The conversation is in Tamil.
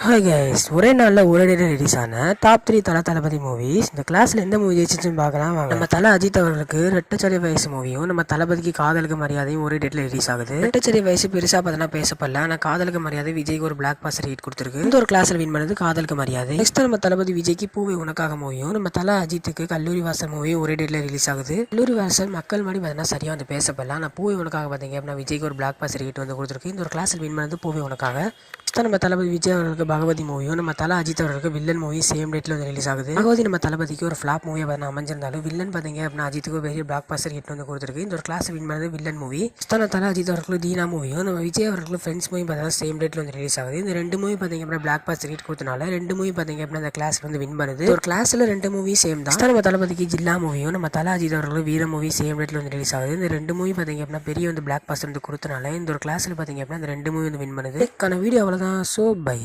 ஹாய் கைஸ், ஒரே நாளில் ஒரே டேட்டில் ரிலீஸ் ஆன டாப் 3 தளபதி மூவிஸ். இந்த கிளாஸில் எந்த மூவி ஜெயிச்சுன்னு பார்க்கலாம் வாங்க. நம்ம தலை அஜித் அவர்களுக்கு ரெட்டச்சரி வயசு மூவியும் நம்ம தளபதிக்கு காதலுக்கு மரியாதையும் ஒரே டேட்டில் ரிலீஸ் ஆகுது. ரெட்டச்சரி வயசு பெருசாக பார்த்தா பேசப்படல, ஆனால் காதலுக்கு மரியாதை விஜய்க்கு ஒரு பிளாக் பாஸ்டர் ஹிட் கொடுத்துருக்கு. இந்த ஒரு கிளாஸில் வின் பண்ணது காதலுக்கு மரியாதை. நெக்ஸ்ட் நம்ம தளபதி விஜய்க்கு பூவை உனக்காக மூவியும் நம்ம தலை அஜித்துக்கு கல்லூரி வாசல் மூவியும் ஒரே டேட்டில் ரிலீஸ் ஆகுது. கல்லூரி வாசல் மக்கள் மாதிரி பார்த்தீங்கன்னா சரியாக வந்து பேசப்படல, ஆனால் பூவை உனக்காக பார்த்தீங்க அப்படின்னா விஜய்க்கு ஒரு பிளாக் பாஸ்டர் ஹிட் வந்து கொடுத்துருக்கு. இந்த ஒரு கிளாஸில் வின் பண்ணது பூவை உனக்காக. நம்ம தளபதி விஜய் அவர்களுக்கு பகவதி மூவியும் நம்ம தலை அஜித் அவர்களுக்கு வில்லன் மூவி சேம் டேட்ல வந்து ரிலீஸ் ஆகுது. பகவதி நம்ம தளபதிக்கு ஒரு ஃபிளாப் மூவியாக அமைஞ்சிருந்தாலும் வில்லன் பார்த்தீங்க அப்படின்னா அஜித்துக்கு பெரிய பிளாக் பாஸ்டர் ஹிட் வந்து கொடுத்துருக்கு. இந்த ஒரு கிளாஸ் வின் பண்ணது வில்லன் மூவி. நம்ம தலை அஜித் அவர்களுக்கு தீனா மூவியும் நம்ம விஜய் அவர்களுக்கு ஃப்ரெண்ட்ஸ் மூவி பார்த்தீங்கன்னா சேம் டேட்ல வந்து ரிலீஸ் ஆகுது. இந்த ரெண்டு மூவி பார்த்தீங்க அப்படின்னா பிளாக் பாஸ்டர் ஹிட் கொடுத்தனால ரெண்டு மூவி பார்த்தீங்க அப்படின்னா அந்த கிளாஸ் வந்து வின் பண்ணுது. ஒரு கிளாஸ்ல ரெண்டு மூவி சேம் தான். நம்ம தளபதிக்கு ஜில்லா மூவியும் நம்ம தலை அஜித் அவர்களுக்கு வீர மூவி சேம் டேட்ல வந்து ரிலீஸ் ஆகுது. இந்த ரெண்டு மூவி பார்த்தீங்க அப்படின்னா பெரிய வந்து பிளாக் பாஸ்டர் வந்து கொடுத்தனால இந்த ஒரு கிளாஸ்ல பார்த்தீங்க அப்படின்னா இந்த ரெண்டு மூவி வந்து வின் பண்ணுது. வீடியோ அவ்வளோதான். So by.